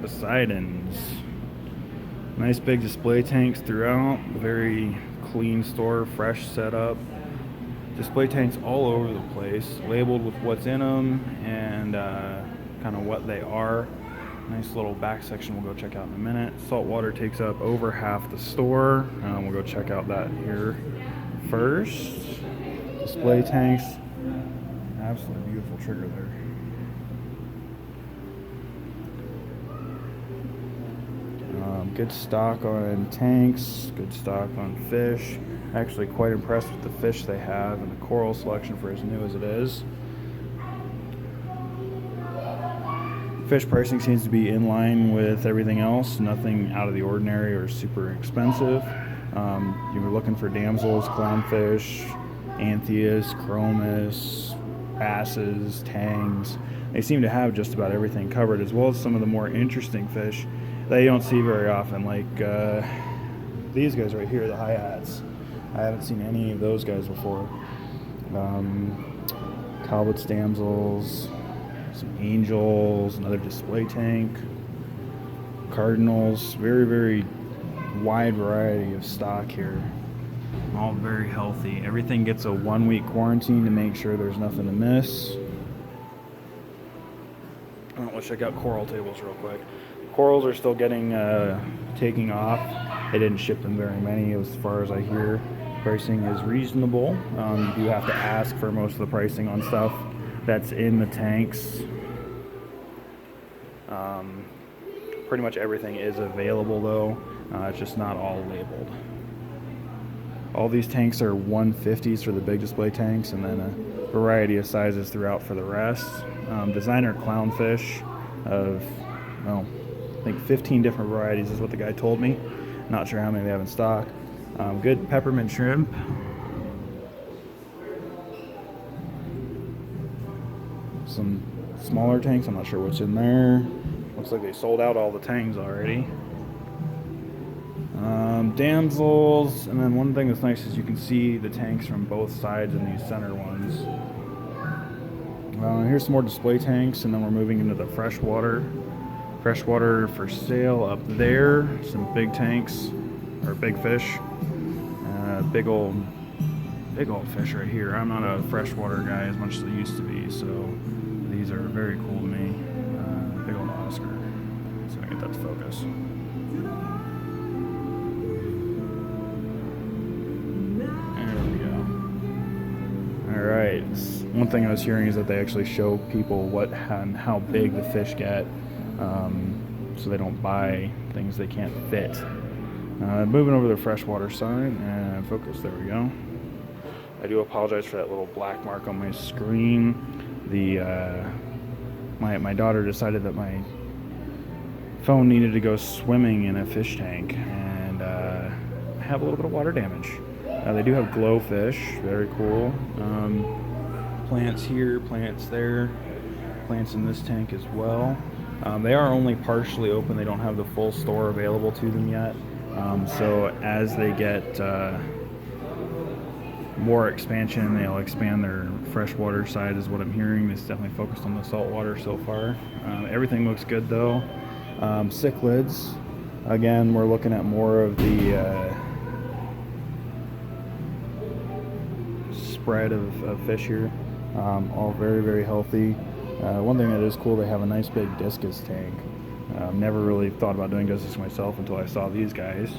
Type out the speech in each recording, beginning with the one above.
Poseidons. Nice big display tanks throughout. Very clean store, fresh setup. Display tanks all over the place, labeled with what's in them and kind of what they are. Nice little back section we'll go check out in a minute. Salt water takes up over half the store. We'll go check out that here first. Display tanks. Absolutely beautiful trigger there. Good stock on tanks, good stock on fish. Actually quite impressed with the fish they have and the coral selection for as new as it is. Fish pricing seems to be in line with everything else, nothing out of the ordinary or super expensive. You were looking for damsels, clownfish, anthias, chromis, basses, tangs. They seem to have just about everything covered, as well as some of the more interesting fish that you don't see very often, like these guys right here, the high hats. I haven't seen any of those guys before. Talbot's damsels, some angels, another display tank, cardinals. Very, very wide variety of stock here. All very healthy. Everything gets a 1-week quarantine to make sure there's nothing to miss. Let's check out coral tables real quick. Corals are still taking off. They didn't ship them very many as far as I hear. Pricing is reasonable. You do have to ask for most of the pricing on stuff that's in the tanks. Pretty much everything is available though. It's just not all labeled. All these tanks are 150s for the big display tanks, and then a variety of sizes throughout for the rest. Designer clownfish of, I think 15 different varieties is what the guy told me. Not sure how many they have in stock. Good peppermint shrimp. Some smaller tanks, I'm not sure what's in there. Looks like they sold out all the tangs already. Damsels, and then one thing that's nice is you can see the tanks from both sides in these center ones. Here's some more display tanks, and then we're moving into the freshwater. Freshwater for sale up there. Some big tanks, or big fish. Big old fish right here. I'm not a freshwater guy as much as I used to be, so these are very cool to me. Big old Oscar. So I get that to focus. Alright, one thing I was hearing is that they actually show people how big the fish get, so they don't buy things they can't fit. Moving over to the freshwater side, and focus, there we go. I do apologize for that little black mark on my screen. My daughter decided that my phone needed to go swimming in a fish tank, and I have a little bit of water damage. They do have glowfish, very cool. Plants here, plants there, plants in this tank as well. They are only partially open. They don't have the full store available to them yet. So as they get more expansion, they'll expand their freshwater side is what I'm hearing. It's definitely focused on the saltwater so far. Everything looks good though. Cichlids, again, we're looking at more of the spread of fish here. All very, very healthy. One thing that is cool, they have a nice big discus tank. Never really thought about doing discus myself until I saw these guys,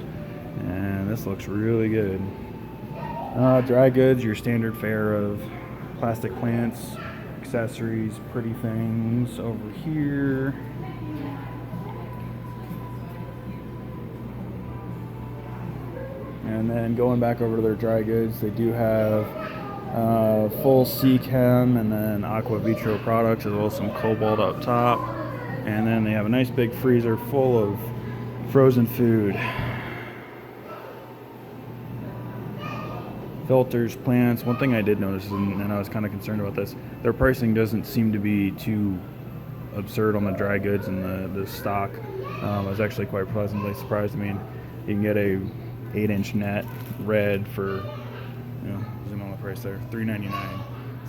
and this looks really good. Dry goods, your standard fare of plastic plants, accessories, pretty things over here. And then going back over to their dry goods, they do have full sea chem and then aqua vitro products, as well as some cobalt up top. And then they have a nice big freezer full of frozen food. Filters, plants. One thing I did notice, and I was kind of concerned about this, their pricing doesn't seem to be too absurd on the dry goods and the stock. I was actually quite pleasantly surprised. I mean, you can get a 8-inch net red for, zoom on the price there, $3.99.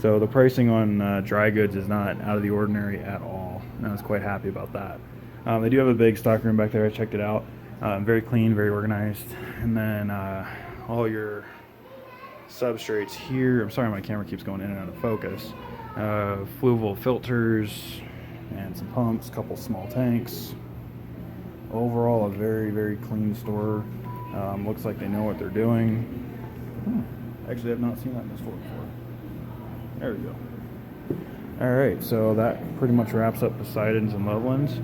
So the pricing on dry goods is not out of the ordinary at all, and I was quite happy about that. They do have a big stock room back there. I checked it out. Very clean, very organized. And then all your substrates here. I'm sorry my camera keeps going in and out of focus. Fluval filters and some pumps, couple small tanks. Overall, a very, very clean store. Looks like they know what they're doing. Actually, I've not seen that in the store before. There we go. Alright, so that pretty much wraps up Poseidons and Lovelands.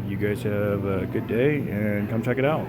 You guys have a good day and come check it out.